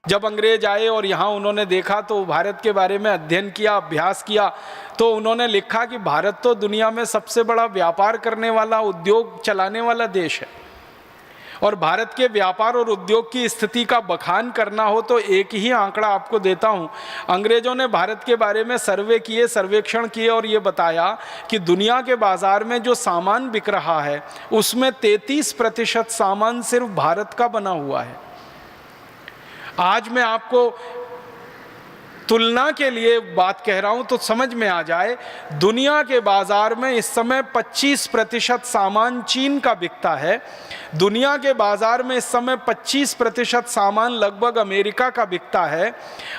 जब अंग्रेज आए और यहाँ उन्होंने देखा तो भारत के बारे में अध्ययन किया, अभ्यास किया, तो उन्होंने लिखा कि भारत तो दुनिया में सबसे बड़ा व्यापार करने वाला, उद्योग चलाने वाला देश है, और भारत के व्यापार और उद्योग की स्थिति का बखान करना हो तो एक ही आंकड़ा आपको देता हूँ। अंग्रेजों ने भारत के बारे में सर्वे किए, सर्वेक्षण किए और ये बताया कि दुनिया के बाजार में जो सामान बिक रहा है उसमें 33% सामान सिर्फ भारत का बना हुआ है। आज मैं आपको तुलना के लिए बात कह रहा हूं तो समझ में आ जाए, दुनिया के बाजार में इस समय 25% सामान चीन का बिकता है। दुनिया के बाजार में इस समय 25% सामान लगभग अमेरिका का बिकता है।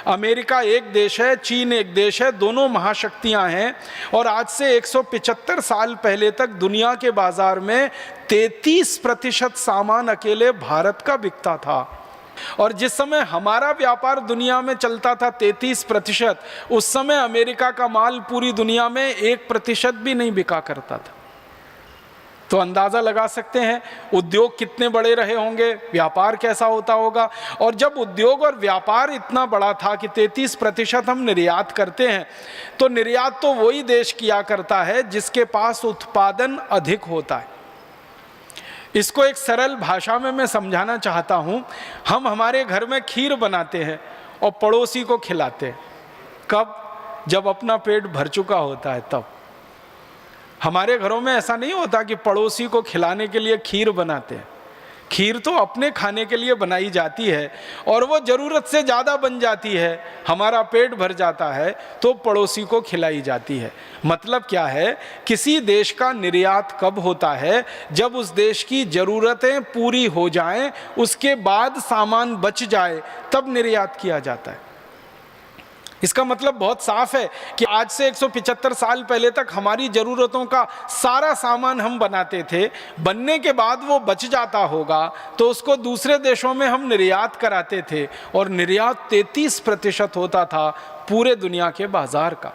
अमेरिका एक देश है, चीन एक देश है, दोनों महाशक्तियां हैं। और आज से 175 साल पहले तक दुनिया के बाजार में 33% सामान अकेले भारत का बिकता था। और जिस समय हमारा व्यापार दुनिया में चलता था 33%, उस समय अमेरिका का माल पूरी दुनिया में 1% भी नहीं बिका करता था। तो अंदाजा लगा सकते हैं उद्योग कितने बड़े रहे होंगे, व्यापार कैसा होता होगा। और जब उद्योग और व्यापार इतना बड़ा था कि 33% हम निर्यात करते हैं, तो निर्यात तो वही देश किया करता है जिसके पास उत्पादन अधिक होता है। इसको एक सरल भाषा में मैं समझाना चाहता हूँ। हम हमारे घर में खीर बनाते हैं और पड़ोसी को खिलाते हैं। कब? जब अपना पेट भर चुका होता है तब। हमारे घरों में ऐसा नहीं होता कि पड़ोसी को खिलाने के लिए खीर बनाते हैं। खीर तो अपने खाने के लिए बनाई जाती है और वो ज़रूरत से ज़्यादा बन जाती है, हमारा पेट भर जाता है तो पड़ोसी को खिलाई जाती है। मतलब क्या है, किसी देश का निर्यात कब होता है? जब उस देश की ज़रूरतें पूरी हो जाएं, उसके बाद सामान बच जाए, तब निर्यात किया जाता है। इसका मतलब बहुत साफ है कि आज से 175 साल पहले तक हमारी ज़रूरतों का सारा सामान हम बनाते थे, बनने के बाद वो बच जाता होगा तो उसको दूसरे देशों में हम निर्यात कराते थे, और निर्यात 33% होता था पूरे दुनिया के बाजार का।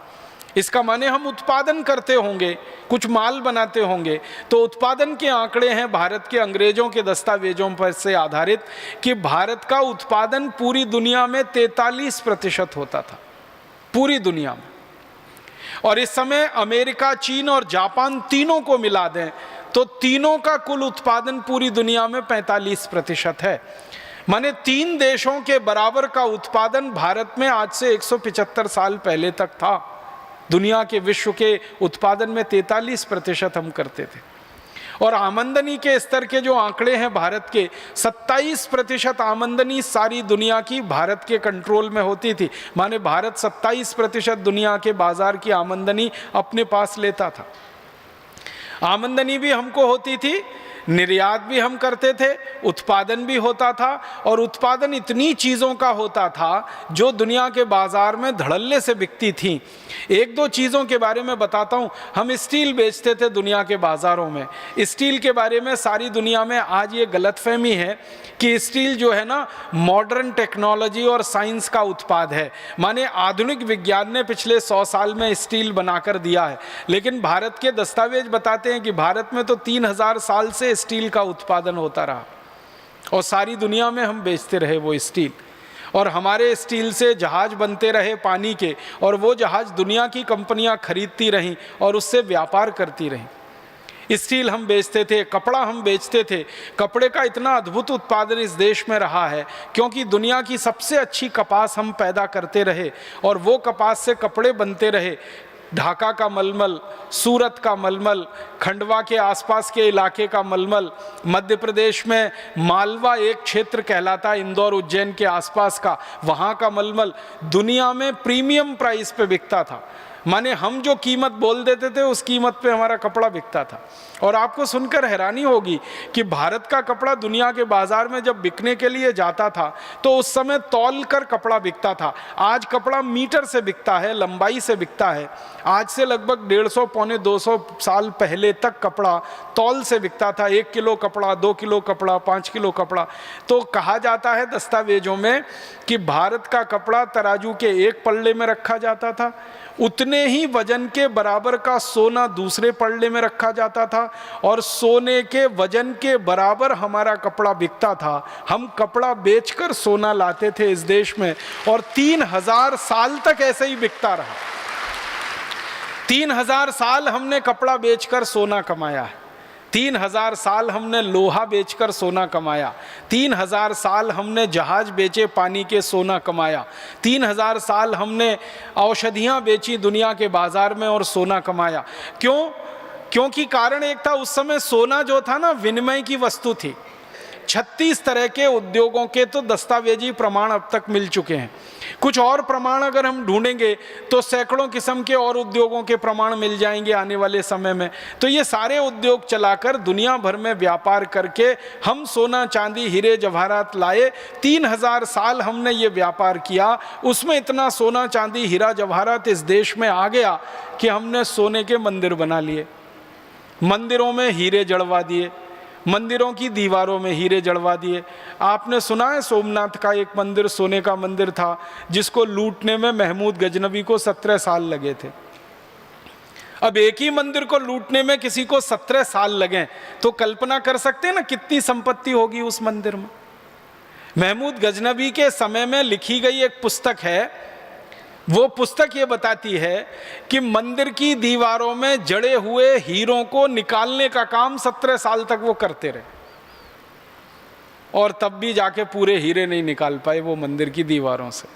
इसका माने हम उत्पादन करते होंगे, कुछ माल बनाते होंगे। तो उत्पादन के आंकड़े हैं भारत के अंग्रेजों के दस्तावेजों पर से आधारित कि भारत का उत्पादन पूरी दुनिया में 43% होता था, पूरी दुनिया में। और इस समय अमेरिका, चीन और जापान तीनों को मिला दें तो तीनों का कुल उत्पादन पूरी दुनिया में 45% है। माने 3 देशों के बराबर का उत्पादन भारत में आज से 175 साल पहले तक था। दुनिया के विश्व के उत्पादन में 43% हम करते थे। और आमदनी के स्तर के जो आंकड़े हैं भारत के, 27% आमदनी सारी दुनिया की भारत के कंट्रोल में होती थी। माने भारत 27% दुनिया के बाजार की आमदनी अपने पास लेता था। आमदनी भी हमको होती थी, निर्यात भी हम करते थे, उत्पादन भी होता था। और उत्पादन इतनी चीज़ों का होता था जो दुनिया के बाजार में धड़ल्ले से बिकती थी। एक दो चीज़ों के बारे में बताता हूँ। हम स्टील बेचते थे दुनिया के बाज़ारों में। स्टील के बारे में सारी दुनिया में आज ये गलतफहमी है कि स्टील जो है ना, मॉडर्न टेक्नोलॉजी और साइंस का उत्पाद है। माने आधुनिक विज्ञान ने पिछले 100 साल में स्टील बनाकर दिया है। लेकिन भारत के दस्तावेज बताते हैं कि भारत में तो 3000 साल से स्टील का उत्पादन होता रहा और सारी दुनिया में हम बेचते रहे वो स्टील। और हमारे स्टील से जहाज बनते रहे पानी के, और वो जहाज दुनिया की कंपनियां खरीदती रहीं और उससे व्यापार करती रहीं। स्टील हम बेचते थे, कपड़ा हम बेचते थे। कपड़े का इतना अद्भुत उत्पादन इस देश में रहा है क्योंकि दुनिया की सबसे अच्छी कपास हम पैदा करते रहे और वो कपास से कपड़े बनते रहे। ढाका का मलमल, सूरत का मलमल, खंडवा के आसपास के इलाके का मलमल, मध्य प्रदेश में मालवा एक क्षेत्र कहलाता है, इंदौर उज्जैन के आसपास का, वहाँ का मलमल दुनिया में प्रीमियम प्राइस पे बिकता था। माने हम जो कीमत बोल देते थे उस कीमत पे हमारा कपड़ा बिकता था। और आपको सुनकर हैरानी होगी कि भारत का कपड़ा दुनिया के बाजार में जब बिकने के लिए जाता था तो उस समय तौल कर कपड़ा बिकता था। आज कपड़ा मीटर से बिकता है, लंबाई से बिकता है। आज से लगभग 150 पौने 200 साल पहले तक कपड़ा तौल से बिकता था। 1 किलो कपड़ा, 2 किलो कपड़ा, 5 किलो कपड़ा। तो कहा जाता है दस्तावेजों में कि भारत का कपड़ा तराजू के एक पल्ले में रखा जाता था, उतने ही वजन के बराबर का सोना दूसरे पल्ले में रखा जाता था और सोने के वजन के बराबर हमारा कपड़ा बिकता था। हम कपड़ा बेचकर सोना लाते थे इस देश में और 3000 साल तक ऐसे ही बिकता रहा। 3000 साल हमने कपड़ा बेचकर सोना कमाया है। 3000 साल हमने लोहा बेचकर सोना कमाया। 3000 साल हमने जहाज बेचे पानी के सोना कमाया। 3000 साल हमने औषधियां बेची दुनिया के बाजार में और सोना कमाया। क्यों? क्योंकि कारण एक था, उस समय सोना जो था ना विनिमय की वस्तु थी। 36 तरह के उद्योगों के तो दस्तावेजी प्रमाण अब तक मिल चुके हैं। कुछ और प्रमाण अगर हम ढूंढेंगे तो सैकड़ों किस्म के और उद्योगों के प्रमाण मिल जाएंगे आने वाले समय में। तो ये सारे उद्योग चलाकर दुनिया भर में व्यापार करके हम सोना चांदी हीरे जवाहरात लाए। 3000 साल हमने ये व्यापार किया, उसमें इतना सोना चांदी हीरा जवाहरात इस देश में आ गया कि हमने सोने के मंदिर बना लिए, मंदिरों में हीरे जड़वा दिए, मंदिरों की दीवारों में हीरे जड़वा दिए। आपने सुना है सोमनाथ का एक मंदिर सोने का मंदिर था जिसको लूटने में महमूद गजनवी को 17 साल लगे थे। अब एक ही मंदिर को लूटने में किसी को 17 साल लगे तो कल्पना कर सकते हैं ना कितनी संपत्ति होगी उस मंदिर में। महमूद गजनवी के समय में लिखी गई एक पुस्तक है, वो पुस्तक ये बताती है कि मंदिर की दीवारों में जड़े हुए हीरों को निकालने का काम 17 साल तक वो करते रहे और तब भी जाके पूरे हीरे नहीं निकाल पाए वो मंदिर की दीवारों से।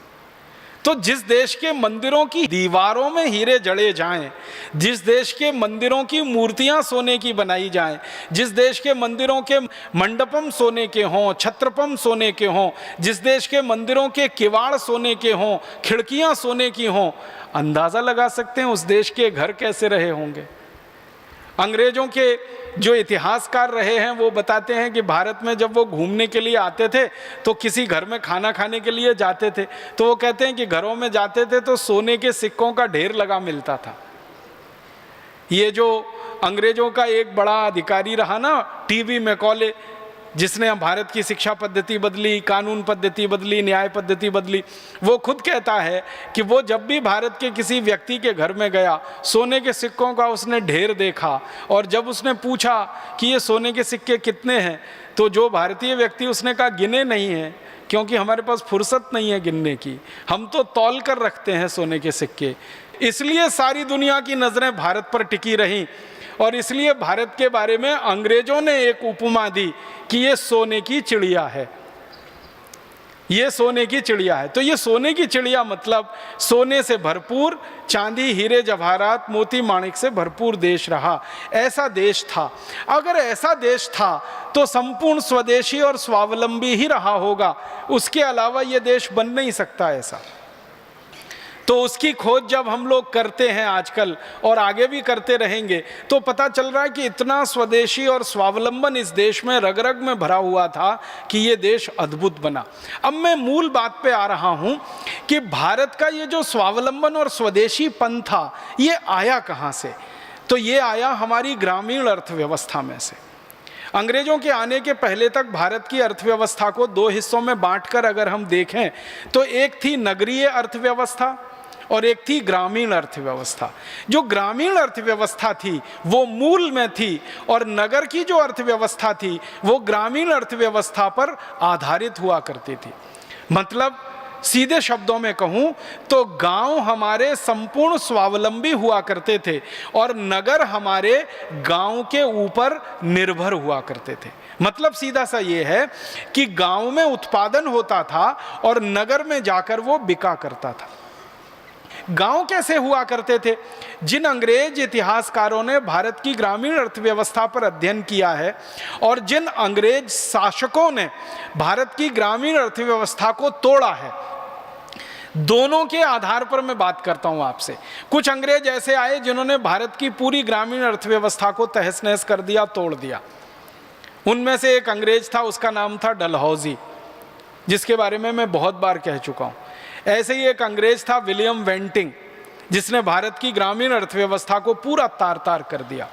तो जिस देश के मंदिरों की दीवारों में हीरे जड़े जाएं, जिस देश के मंदिरों की मूर्तियां सोने की बनाई जाएं, जिस देश के मंदिरों के मंडपम सोने के हों, छत्रपम सोने के हों, जिस देश के मंदिरों के किवाड़ सोने के हों, खिड़कियां सोने की हों, अंदाजा लगा सकते हैं उस देश के घर कैसे रहे होंगे। अंग्रेजों के जो इतिहासकार रहे हैं वो बताते हैं कि भारत में जब वो घूमने के लिए आते थे तो किसी घर में खाना खाने के लिए जाते थे तो वो कहते हैं कि घरों में जाते थे तो सोने के सिक्कों का ढेर लगा मिलता था। ये जो अंग्रेजों का एक बड़ा अधिकारी रहा ना टीवी मैकॉले, जिसने भारत की शिक्षा पद्धति बदली, कानून पद्धति बदली, न्याय पद्धति बदली, वो खुद कहता है कि वो जब भी भारत के किसी व्यक्ति के घर में गया सोने के सिक्कों का उसने ढेर देखा और जब उसने पूछा कि ये सोने के सिक्के कितने हैं तो जो भारतीय व्यक्ति उसने कहा गिने नहीं है क्योंकि हमारे पास फुर्सत नहीं है गिनने की, हम तो तौल कर रखते हैं सोने के सिक्के। इसलिए सारी दुनिया की नज़रें भारत पर टिकी रहीं और इसलिए भारत के बारे में अंग्रेजों ने एक उपमा दी कि ये सोने की चिड़िया है, ये सोने की चिड़िया है। तो ये सोने की चिड़िया मतलब सोने से भरपूर, चांदी हीरे जवाहरात मोती माणिक से भरपूर देश रहा। ऐसा देश था। अगर ऐसा देश था तो संपूर्ण स्वदेशी और स्वावलंबी ही रहा होगा, उसके अलावा ये देश बन नहीं सकता ऐसा। तो उसकी खोज जब हम लोग करते हैं आजकल और आगे भी करते रहेंगे तो पता चल रहा है कि इतना स्वदेशी और स्वावलंबन इस देश में रग रग में भरा हुआ था कि ये देश अद्भुत बना। अब मैं मूल बात पे आ रहा हूं कि भारत का ये जो स्वावलंबन और स्वदेशीपन था ये आया कहाँ से? तो ये आया हमारी ग्रामीण अर्थव्यवस्था में से। अंग्रेजों के आने के पहले तक भारत की अर्थव्यवस्था को दो हिस्सों में बांटकर अगर हम देखें तो एक थी नगरीय अर्थव्यवस्था और एक थी ग्रामीण अर्थव्यवस्था। जो ग्रामीण अर्थव्यवस्था थी वो मूल में थी और नगर की जो अर्थव्यवस्था थी वो ग्रामीण अर्थव्यवस्था पर आधारित हुआ करती थी। मतलब सीधे शब्दों में कहूं तो गांव हमारे संपूर्ण स्वावलंबी हुआ करते थे और नगर हमारे गांव के ऊपर निर्भर हुआ करते थे। मतलब सीधा सा ये है कि गांव में उत्पादन होता था और नगर में जाकर वो बिका करता था। गांव कैसे हुआ करते थे? जिन अंग्रेज इतिहासकारों ने भारत की ग्रामीण अर्थव्यवस्था पर अध्ययन किया है और जिन अंग्रेज शासकों ने भारत की ग्रामीण अर्थव्यवस्था को तोड़ा है, दोनों के आधार पर मैं बात करता हूं आपसे। कुछ अंग्रेज ऐसे आए जिन्होंने भारत की पूरी ग्रामीण अर्थव्यवस्था को तहस नहस कर दिया, तोड़ दिया। उनमें से एक अंग्रेज था, उसका नाम था डलहौजी, जिसके बारे में मैं बहुत बार कह चुका हूं। ऐसे ही एक अंग्रेज था विलियम वेंटिंग, जिसने भारत की ग्रामीण अर्थव्यवस्था को पूरा तार तार कर दिया।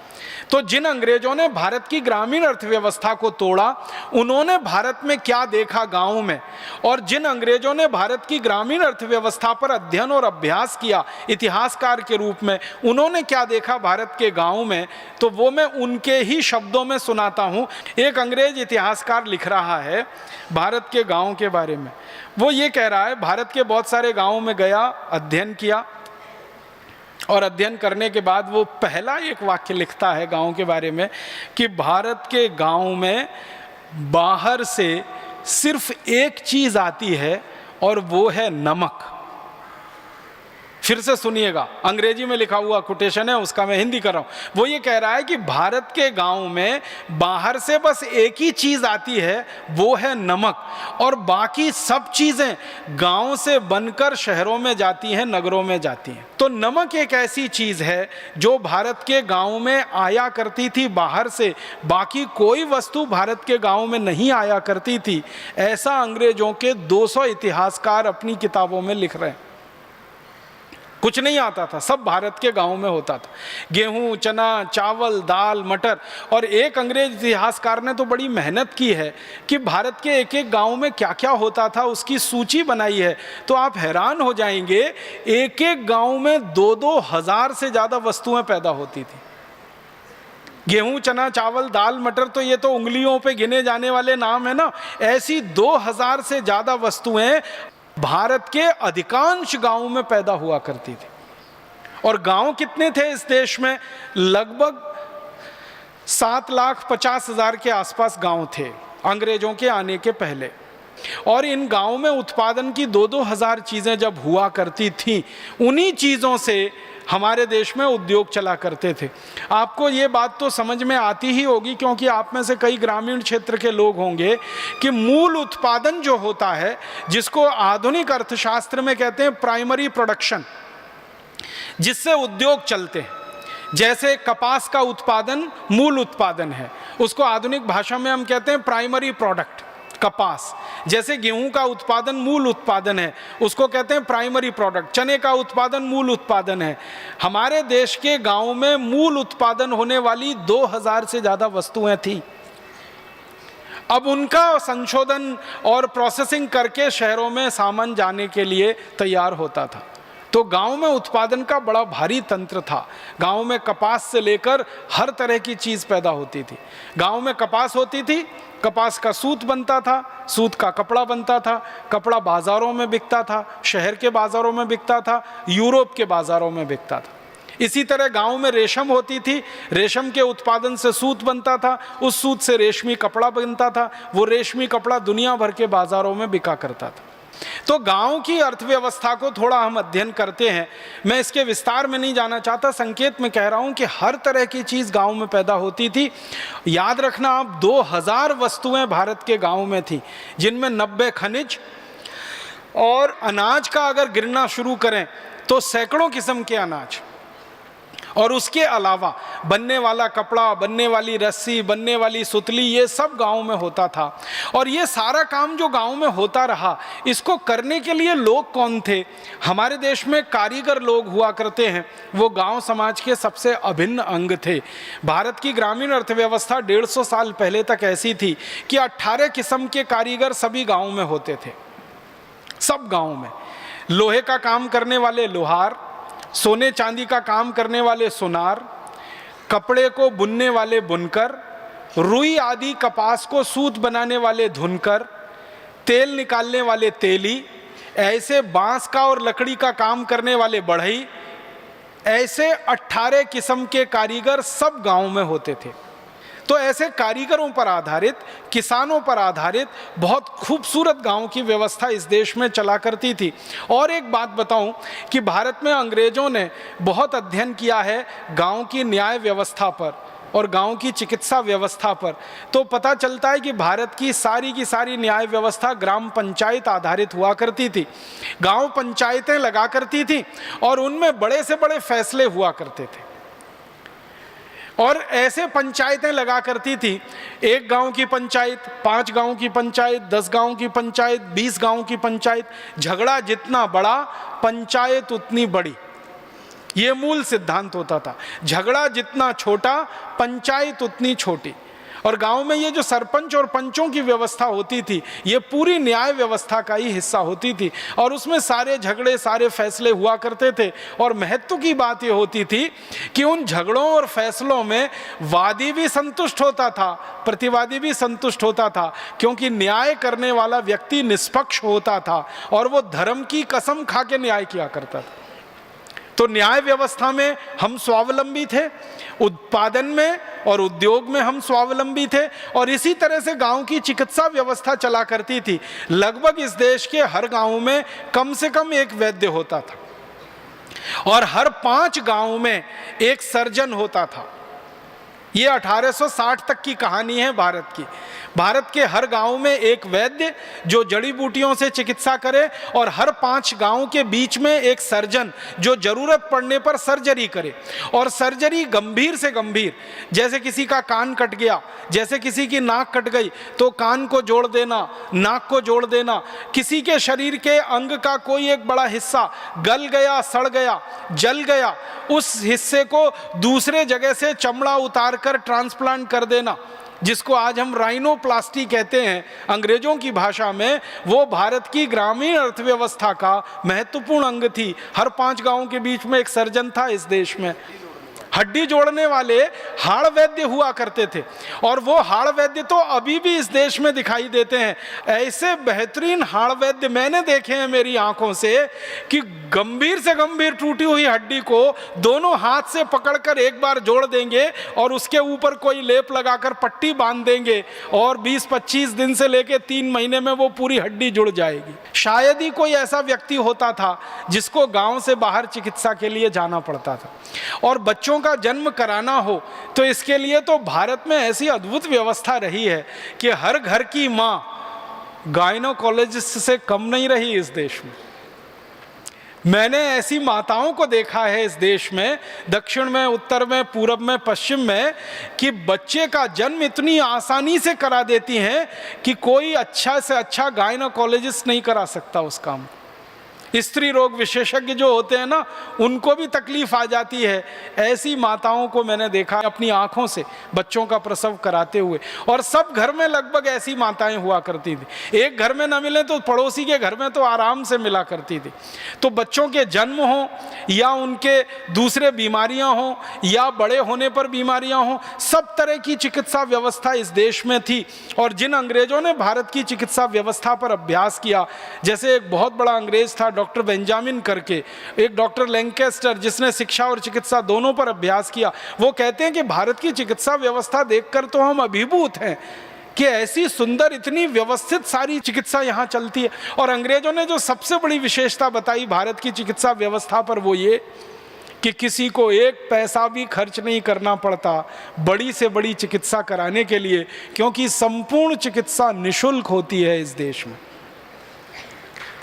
तो जिन अंग्रेजों ने भारत की ग्रामीण अर्थव्यवस्था को तोड़ा, उन्होंने भारत में क्या देखा गांव में, और जिन अंग्रेजों ने भारत की ग्रामीण अर्थव्यवस्था पर अध्ययन और अभ्यास किया इतिहासकार के रूप में, उन्होंने क्या देखा भारत के गांव में, तो वो मैं उनके ही शब्दों में सुनाता हूं। एक अंग्रेज इतिहासकार लिख रहा है भारत के गांव के बारे में। वो ये कह रहा है, भारत के बहुत सारे गांवों में गया, अध्ययन किया, और अध्ययन करने के बाद वो पहला एक वाक्य लिखता है गांव के बारे में कि भारत के गांव में बाहर से सिर्फ एक चीज आती है और वो है नमक। फिर से सुनिएगा, अंग्रेजी में लिखा हुआ कोटेशन है, उसका मैं हिंदी कर रहा हूं। वो ये कह रहा है कि भारत के गांव में बाहर से बस एक ही चीज आती है, वो है नमक, और बाकी सब चीजें गांव से बनकर शहरों में जाती हैं, नगरों में जाती हैं। तो नमक एक ऐसी चीज है जो भारत के गांव में आया करती थी बाहर से, बाकी कोई वस्तु भारत के गांव में नहीं आया करती थी। ऐसा अंग्रेजों के 200 इतिहासकार अपनी किताबों में लिख रहे हैं। कुछ नहीं आता था, सब भारत के गांव में होता था, गेहूं, चना, चावल, दाल, मटर। और एक अंग्रेज इतिहासकार ने तो बड़ी मेहनत की है कि भारत के एक एक गांव में क्या क्या होता था उसकी सूची बनाई है। तो आप हैरान हो जाएंगे, एक एक गांव में 2-2 हजार से ज़्यादा वस्तुएं पैदा होती थी। गेहूं, चना, चावल, दाल, मटर, तो ये तो उंगलियों पे गिने जाने वाले नाम है ना। ऐसी 2000 से ज़्यादा वस्तुएं भारत के अधिकांश गांवों में पैदा हुआ करती थी। और गांव कितने थे इस देश में? लगभग 7,50,000 के आसपास गांव थे अंग्रेजों के आने के पहले। और इन गांवों में उत्पादन की 2-2 हजार चीजें जब हुआ करती थी, उन्हीं चीजों से हमारे देश में उद्योग चला करते थे। आपको ये बात तो समझ में आती ही होगी, क्योंकि आप में से कई ग्रामीण क्षेत्र के लोग होंगे, कि मूल उत्पादन जो होता है, जिसको आधुनिक अर्थशास्त्र में कहते हैं प्राइमरी प्रोडक्शन, जिससे उद्योग चलते हैं, जैसे कपास का उत्पादन मूल उत्पादन है, उसको आधुनिक भाषा में हम कहते हैं प्राइमरी प्रोडक्ट कपास। जैसे गेहूं का उत्पादन मूल उत्पादन है, उसको कहते हैं प्राइमरी प्रोडक्ट। चने का उत्पादन मूल उत्पादन है। हमारे देश के गांव में मूल उत्पादन होने वाली 2000 से ज्यादा वस्तुएं थी। अब उनका संशोधन और प्रोसेसिंग करके शहरों में सामान जाने के लिए तैयार होता था। तो गांव में उत्पादन का बड़ा भारी तंत्र था। गांव में कपास से लेकर हर तरह की चीज पैदा होती थी। गांव में कपास होती थी, कपास का सूत बनता था, सूत का कपड़ा बनता था, कपड़ा बाजारों में बिकता था, शहर के बाजारों में बिकता था, यूरोप के बाजारों में बिकता था। इसी तरह गांव में रेशम होती थी, रेशम के उत्पादन से सूत बनता था, उस सूत से रेशमी कपड़ा बनता था, वो रेशमी कपड़ा दुनिया भर के बाजारों में बिका करता था। तो गांव की अर्थव्यवस्था को थोड़ा हम अध्ययन करते हैं। मैं इसके विस्तार में नहीं जाना चाहता, संकेत में कह रहा हूं कि हर तरह की चीज गांव में पैदा होती थी। याद रखना आप, 2000 वस्तुएं भारत के गांव में थी, जिनमें 90 खनिज और अनाज का अगर गिनना शुरू करें तो सैकड़ों किस्म के अनाज, और उसके अलावा बनने वाला कपड़ा, बनने वाली रस्सी, बनने वाली सुतली, ये सब गांव में होता था। और ये सारा काम जो गांव में होता रहा, इसको करने के लिए लोग कौन थे? हमारे देश में कारीगर लोग हुआ करते हैं, वो गांव समाज के सबसे अभिन्न अंग थे। भारत की ग्रामीण अर्थव्यवस्था 150 साल पहले तक ऐसी थी कि 18 किस्म के कारीगर सभी गाँव में होते थे। सब गाँव में लोहे का काम करने वाले लोहार, सोने चांदी का काम करने वाले सुनार, कपड़े को बुनने वाले बुनकर, रुई आदि कपास को सूत बनाने वाले धुनकर, तेल निकालने वाले तेली, ऐसे बांस का और लकड़ी का काम करने वाले बढ़ई, ऐसे 18 किस्म के कारीगर सब गांव में होते थे। तो ऐसे कारीगरों पर आधारित, किसानों पर आधारित बहुत खूबसूरत गांव की व्यवस्था इस देश में चला करती थी। और एक बात बताऊं कि भारत में अंग्रेजों ने बहुत अध्ययन किया है गांव की न्याय व्यवस्था पर और गांव की चिकित्सा व्यवस्था पर। तो पता चलता है कि भारत की सारी न्याय व्यवस्था ग्राम पंचायत आधारित हुआ करती थी। गांव पंचायतें लगा करती थी और उनमें बड़े से बड़े फैसले हुआ करते थे। और ऐसे पंचायतें लगा करती थी, 1 गांव की पंचायत, 5 गांव की पंचायत, 10 गांव की पंचायत, 20 गांव की पंचायत। झगड़ा जितना बड़ा, पंचायत उतनी बड़ी। ये मूल सिद्धांत होता था। झगड़ा जितना छोटा, पंचायत उतनी छोटी। और गांव में ये जो सरपंच और पंचों की व्यवस्था होती थी, ये पूरी न्याय व्यवस्था का ही हिस्सा होती थी और उसमें सारे झगड़े, सारे फैसले हुआ करते थे। और महत्व की बात ये होती थी कि उन झगड़ों और फैसलों में वादी भी संतुष्ट होता था, प्रतिवादी भी संतुष्ट होता था, क्योंकि न्याय करने वाला व्यक्ति निष्पक्ष होता था और वो धर्म की कसम खा के न्याय किया करता था। तो न्याय व्यवस्था में हम स्वावलंबी थे, उत्पादन में और उद्योग में हम स्वावलंबी थे। और इसी तरह से गांव की चिकित्सा व्यवस्था चला करती थी। लगभग इस देश के हर गांव में कम से कम एक वैद्य होता था और हर 5 गांव में एक सर्जन होता था। ये 1860 तक की कहानी है भारत की। भारत के हर गांव में एक वैद्य जो जड़ी बूटियों से चिकित्सा करे और हर 5 गांव के बीच में एक सर्जन जो जरूरत पड़ने पर सर्जरी करे। और सर्जरी गंभीर से गंभीर, जैसे किसी का कान कट गया, जैसे किसी की नाक कट गई तो कान को जोड़ देना, नाक को जोड़ देना, किसी के शरीर के अंग का कोई एक बड़ा हिस्सा गल गया, सड़ गया, जल गया, उस हिस्से को दूसरे जगह से चमड़ा उतार कर ट्रांसप्लांट कर देना, जिसको आज हम राइनोप्लास्टी कहते हैं अंग्रेजों की भाषा में, वो भारत की ग्रामीण अर्थव्यवस्था का महत्वपूर्ण अंग थी। हर 5 गांवों के बीच में एक सर्जन था इस देश में। हड्डी जोड़ने वाले हाड़ वैद्य हुआ करते थे और वो हाड़ वैद्य तो अभी भी इस देश में दिखाई देते हैं। ऐसे बेहतरीन हाड़ वैद्य मैंने देखे हैं मेरी आंखों से कि गंभीर से गंभीर टूटी हुई हड्डी को दोनों हाथ से पकड़कर एक बार जोड़ देंगे और उसके ऊपर कोई लेप लगाकर पट्टी बांध देंगे और 20-25 दिन से लेकर 3 महीने में वो पूरी हड्डी जुड़ जाएगी। शायद ही कोई ऐसा व्यक्ति होता था जिसको गांव से बाहर चिकित्सा के लिए जाना पड़ता था। और बच्चों का जन्म कराना हो तो इसके लिए तो भारत में ऐसी अद्भुत व्यवस्था रही है कि हर घर की मां गायनोकोलॉजिस्ट से कम नहीं रही इस देश में। मैंने ऐसी माताओं को देखा है इस देश में, दक्षिण में, उत्तर में, पूरब में, पश्चिम में, कि बच्चे का जन्म इतनी आसानी से करा देती हैं कि कोई अच्छा से अच्छा गायनोकोलॉजिस्ट नहीं करा सकता उस काम। स्त्री रोग विशेषज्ञ जो होते हैं ना, उनको भी तकलीफ आ जाती है। ऐसी माताओं को मैंने देखा अपनी आंखों से बच्चों का प्रसव कराते हुए। और सब घर में लगभग ऐसी माताएं हुआ करती थी। एक घर में न मिले तो पड़ोसी के घर में तो आराम से मिला करती थी। तो बच्चों के जन्म हो या उनके दूसरे बीमारियां हो या बड़े होने पर बीमारियां हो, सब तरह की चिकित्सा व्यवस्था इस देश में थी। और जिन अंग्रेजों ने भारत की चिकित्सा व्यवस्था पर अभ्यास किया, जैसे एक बहुत बड़ा अंग्रेज था डॉक्टर बेंजामिन करके, एक डॉक्टर लैंकेस्टर जिसने शिक्षा और चिकित्सा दोनों पर अभ्यास किया, वो कहते हैं कि भारत की चिकित्सा व्यवस्था देखकर तो हम अभिभूत हैं कि ऐसी सुंदर, इतनी व्यवस्थित सारी चिकित्सा यहाँ चलती है। और अंग्रेजों ने जो सबसे बड़ी विशेषता बताई भारत की चिकित्सा व्यवस्था पर, वो ये कि किसी को एक पैसा भी खर्च नहीं करना पड़ता बड़ी से बड़ी चिकित्सा कराने के लिए, क्योंकि संपूर्ण चिकित्सा निःशुल्क होती है इस देश में।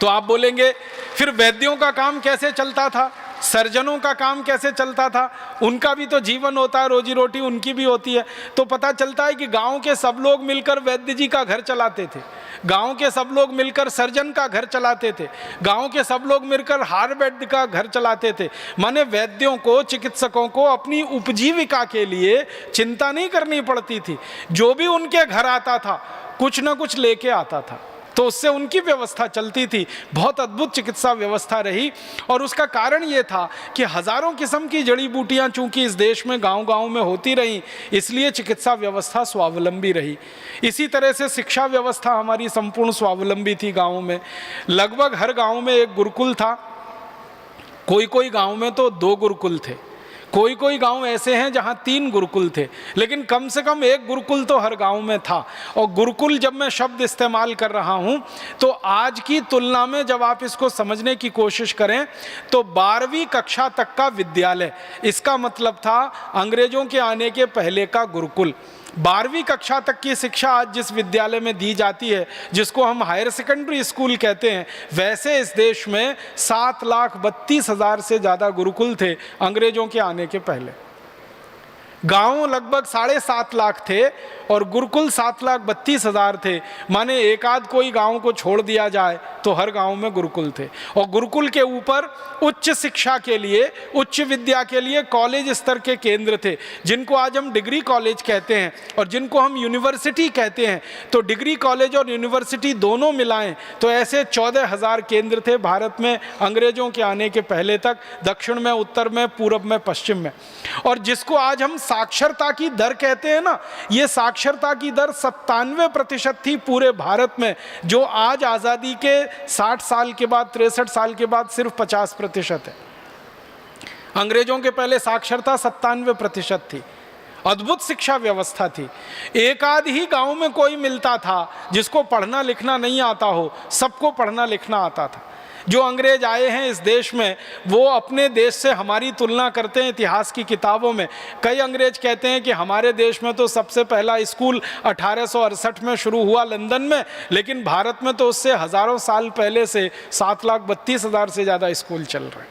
तो आप बोलेंगे फिर वैद्यों का काम कैसे चलता था, सर्जनों का काम कैसे चलता था? उनका भी तो जीवन होता है, रोजी रोटी उनकी भी होती है। तो पता चलता है कि गांव के सब लोग मिलकर वैद्य जी का घर चलाते थे, गांव के सब लोग मिलकर सर्जन का घर चलाते थे, गांव के सब लोग मिलकर हाड़ वैद्य का घर चलाते थे। माने वैद्यों को, चिकित्सकों को अपनी उपजीविका के लिए चिंता नहीं करनी पड़ती थी। जो भी उनके घर आता था कुछ ना कुछ लेके आता था, तो उससे उनकी व्यवस्था चलती थी। बहुत अद्भुत चिकित्सा व्यवस्था रही। और उसका कारण ये था कि हजारों किस्म की जड़ी बूटियां चूंकि इस देश में गांव-गांव में होती रहीं, इसलिए चिकित्सा व्यवस्था स्वावलंबी रही। इसी तरह से शिक्षा व्यवस्था हमारी संपूर्ण स्वावलंबी थी गाँव में। लगभग हर गाँव में एक गुरुकुल था, कोई कोई गाँव में तो 2 गुरुकुल थे, कोई कोई गांव ऐसे हैं जहां 3 गुरुकुल थे, लेकिन कम से कम एक गुरुकुल तो हर गांव में था। और गुरुकुल जब मैं शब्द इस्तेमाल कर रहा हूं तो आज की तुलना में जब आप इसको समझने की कोशिश करें तो 12वीं कक्षा तक का विद्यालय, इसका मतलब था अंग्रेजों के आने के पहले का गुरुकुल। 12वीं कक्षा तक की शिक्षा आज जिस विद्यालय में दी जाती है, जिसको हम हायर सेकेंडरी स्कूल कहते हैं, वैसे इस देश में 7,32,000 से ज़्यादा गुरुकुल थे अंग्रेजों के आने के पहले। गांव लगभग 7.5 लाख थे और गुरुकुल 7,32,000 थे। माने एक आध कोई गांव को छोड़ दिया जाए तो हर गांव में गुरुकुल थे। और गुरुकुल के ऊपर उच्च शिक्षा के लिए, उच्च विद्या के लिए कॉलेज स्तर के केंद्र थे, जिनको आज हम डिग्री कॉलेज कहते हैं और जिनको हम यूनिवर्सिटी कहते हैं। तो डिग्री कॉलेज और यूनिवर्सिटी दोनों मिलाएं तो ऐसे 14,000 केंद्र थे भारत में अंग्रेजों के आने के पहले तक, दक्षिण में, उत्तर में, पूर्व में, पश्चिम में। और जिसको आज हम साक्षरता की दर कहते हैं ना, ये साक्षरता की दर 97% थी पूरे भारत में, जो आज आज़ादी के 60 साल के बाद, 63 साल के बाद सिर्फ 50% है। अंग्रेजों के पहले साक्षरता 97% थी। अद्भुत शिक्षा व्यवस्था थी। एक आध ही गांव में कोई मिलता था जिसको पढ़ना लिखना नहीं आता हो, सबको पढ़ना लिखना आता था। जो अंग्रेज आए हैं इस देश में, वो अपने देश से हमारी तुलना करते हैं इतिहास की किताबों में। कई अंग्रेज कहते हैं कि हमारे देश में तो सबसे पहला स्कूल 1868 में शुरू हुआ लंदन में, लेकिन भारत में तो उससे हज़ारों साल पहले से 7,32,000 से ज़्यादा स्कूल चल रहे हैं।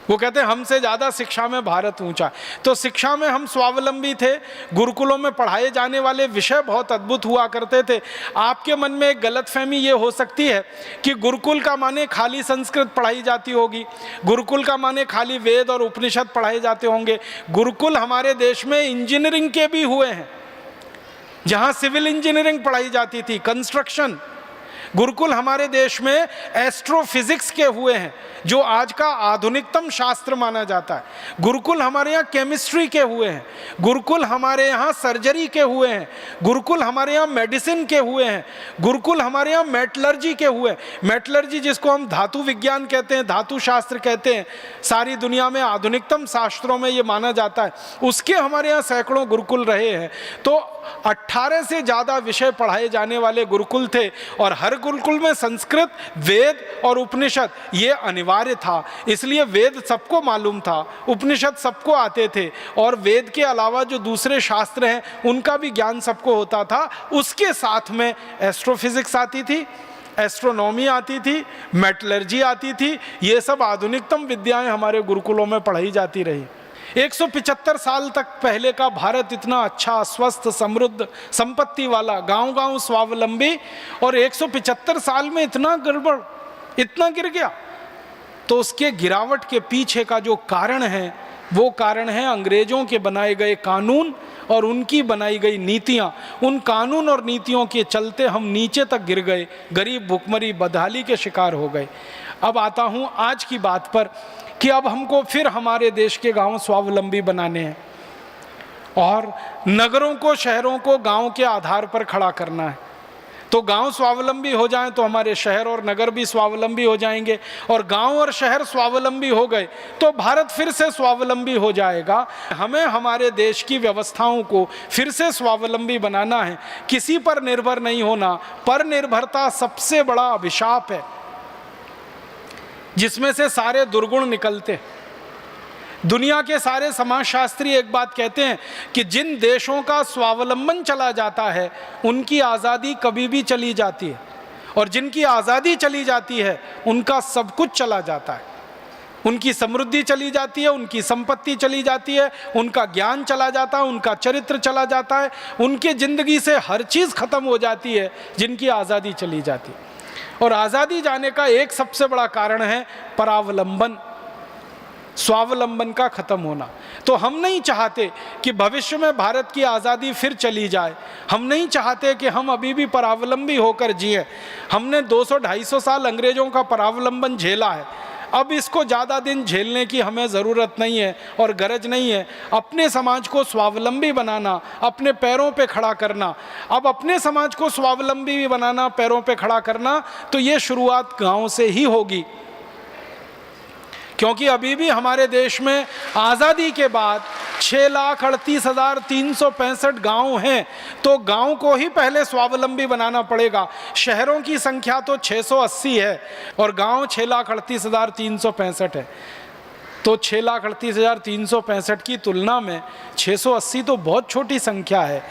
वो कहते हैं हमसे ज़्यादा शिक्षा में भारत ऊंचा। तो शिक्षा में हम स्वावलंबी थे। गुरुकुलों में पढ़ाए जाने वाले विषय बहुत अद्भुत हुआ करते थे। आपके मन में एक गलतफहमी ये हो सकती है कि गुरुकुल का माने खाली संस्कृत पढ़ाई जाती होगी, गुरुकुल का माने खाली वेद और उपनिषद पढ़ाए जाते होंगे। गुरुकुल हमारे देश में इंजीनियरिंग के भी हुए हैं, जहाँ सिविल इंजीनियरिंग पढ़ाई जाती थी, कंस्ट्रक्शन। गुरुकुल हमारे देश में एस्ट्रोफिजिक्स के हुए हैं, जो आज का आधुनिकतम शास्त्र माना जाता है। गुरुकुल हमारे यहाँ केमिस्ट्री के हुए हैं, गुरुकुल हमारे यहाँ सर्जरी के हुए हैं, गुरुकुल हमारे यहाँ मेडिसिन के हुए हैं, गुरुकुल हमारे यहाँ मेटलर्जी के हुए। मेटलर्जी जिसको हम धातु विज्ञान कहते हैं, धातु शास्त्र कहते हैं, सारी दुनिया में आधुनिकतम शास्त्रों में ये माना जाता है, उसके हमारे यहाँ सैकड़ों गुरुकुल रहे हैं। तो 18 से ज़्यादा विषय पढ़ाए जाने वाले गुरुकुल थे और हर गुरुकुल में संस्कृत, वेद और उपनिषद ये अनिवार्य था। इसलिए वेद सबको मालूम था, उपनिषद सबको आते थे और वेद के अलावा जो दूसरे शास्त्र हैं उनका भी ज्ञान सबको होता था। उसके साथ में एस्ट्रोफिजिक्स आती थी, एस्ट्रोनॉमी आती थी, मेटलर्जी आती थी। ये सब आधुनिकतम विद्याएं हमारे गुरुकुलों में पढ़ाई जाती रही। 175 साल तक पहले का भारत इतना अच्छा, स्वस्थ, समृद्ध, संपत्ति वाला, गांव-गांव स्वावलंबी, और 175 साल में इतना गड़बड़, इतना गिर गया। तो उसके गिरावट के पीछे का जो कारण है, वो कारण है अंग्रेजों के बनाए गए कानून और उनकी बनाई गई नीतियां। उन कानून और नीतियों के चलते हम नीचे तक गिर गए, गरीब, भुखमरी, बदहाली के शिकार हो गए। अब आता हूं आज की बात पर कि अब हमको फिर हमारे देश के गांव स्वावलंबी बनाने हैं और नगरों को, शहरों को गांव के आधार पर खड़ा करना है। तो गांव स्वावलंबी हो जाएं तो हमारे शहर और नगर भी स्वावलंबी हो जाएंगे, और गांव और शहर स्वावलंबी हो गए तो भारत फिर से स्वावलंबी हो जाएगा। हमें हमारे देश की व्यवस्थाओं को फिर से स्वावलंबी बनाना है, किसी पर निर्भर नहीं होना। पर निर्भरता सबसे बड़ा अभिशाप है, जिसमें से सारे दुर्गुण निकलते। दुनिया के सारे समाजशास्त्री एक बात कहते हैं कि जिन देशों का स्वावलंबन चला जाता है उनकी आज़ादी कभी भी चली जाती है, और जिनकी आज़ादी चली जाती है उनका सब कुछ चला जाता है। उनकी समृद्धि चली जाती है, उनकी संपत्ति चली जाती है, उनका ज्ञान चला जाता है, उनका चरित्र चला जाता है, उनके ज़िंदगी से हर चीज़ खत्म हो जाती है जिनकी आज़ादी चली जाती है। और आज़ादी जाने का एक सबसे बड़ा कारण है परावलंबन, स्वावलंबन का खत्म होना। तो हम नहीं चाहते कि भविष्य में भारत की आज़ादी फिर चली जाए। हम नहीं चाहते कि हम अभी भी परावलंबी होकर जिएं। हमने 200-250 साल अंग्रेजों का परावलंबन झेला है, अब इसको ज़्यादा दिन झेलने की हमें ज़रूरत नहीं है और गरज नहीं है। अपने समाज को स्वावलंबी बनाना, अपने पैरों पे खड़ा करना। अब अपने समाज को स्वावलंबी भी बनाना, पैरों पे खड़ा करना, तो ये शुरुआत गांव से ही होगी। क्योंकि अभी भी हमारे देश में आज़ादी के बाद 6,38,365 गांव हैं, तो गांव को ही पहले स्वावलंबी बनाना पड़ेगा। शहरों की संख्या तो 680 है और गांव 6,38,365 है। तो 6,38,365 की तुलना में 680 तो बहुत छोटी संख्या है।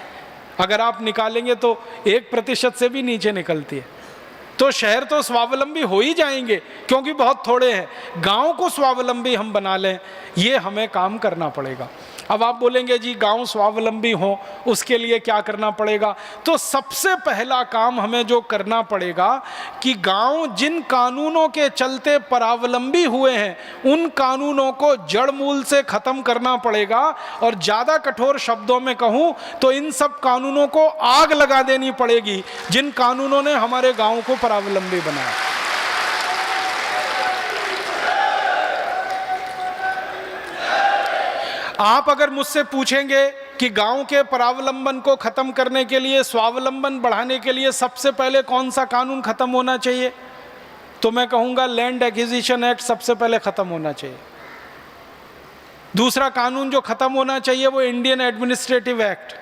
अगर आप निकालेंगे तो 1% से भी नीचे निकलती है। तो शहर तो स्वावलंबी हो ही जाएंगे क्योंकि बहुत थोड़े हैं। गांव को स्वावलंबी हम बना लें, ये हमें काम करना पड़ेगा। अब आप बोलेंगे जी गांव स्वावलंबी हो उसके लिए क्या करना पड़ेगा? तो सबसे पहला काम हमें जो करना पड़ेगा कि गांव जिन कानूनों के चलते परावलंबी हुए हैं उन कानूनों को जड़ मूल से खत्म करना पड़ेगा। और ज़्यादा कठोर शब्दों में कहूँ तो इन सब कानूनों को आग लगा देनी पड़ेगी जिन कानूनों ने हमारे गाँव को परावलंबी बनाया। आप अगर मुझसे पूछेंगे कि गांव के परावलंबन को खत्म करने के लिए, स्वावलंबन बढ़ाने के लिए सबसे पहले कौन सा कानून खत्म होना चाहिए, तो मैं कहूंगा लैंड एक्विजिशन एक्ट सबसे पहले खत्म होना चाहिए। दूसरा कानून जो खत्म होना चाहिए वो इंडियन एडमिनिस्ट्रेटिव एक्ट।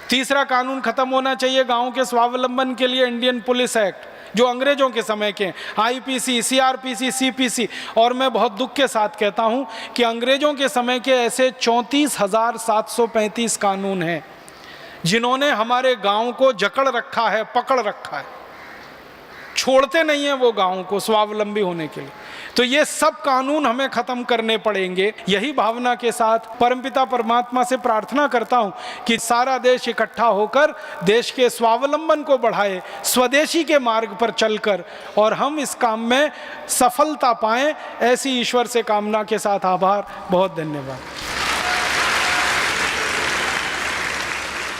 तीसरा कानून खत्म होना चाहिए गांव के स्वावलंबन के लिए इंडियन पुलिस एक्ट जो अंग्रेजों के समय के, आईपीसी, सीआरपीसी, सीपीसी। और मैं बहुत दुख के साथ कहता हूं कि अंग्रेजों के समय के ऐसे 34,735 कानून हैं जिन्होंने हमारे गांव को जकड़ रखा है, पकड़ रखा है, छोड़ते नहीं है वो गांव को स्वावलंबी होने के लिए। तो ये सब कानून हमें खत्म करने पड़ेंगे। यही भावना के साथ परमपिता परमात्मा से प्रार्थना करता हूं कि सारा देश इकट्ठा होकर देश के स्वावलंबन को बढ़ाए, स्वदेशी के मार्ग पर चलकर, और हम इस काम में सफलता पाएं, ऐसी ईश्वर से कामना के साथ आभार। बहुत धन्यवाद।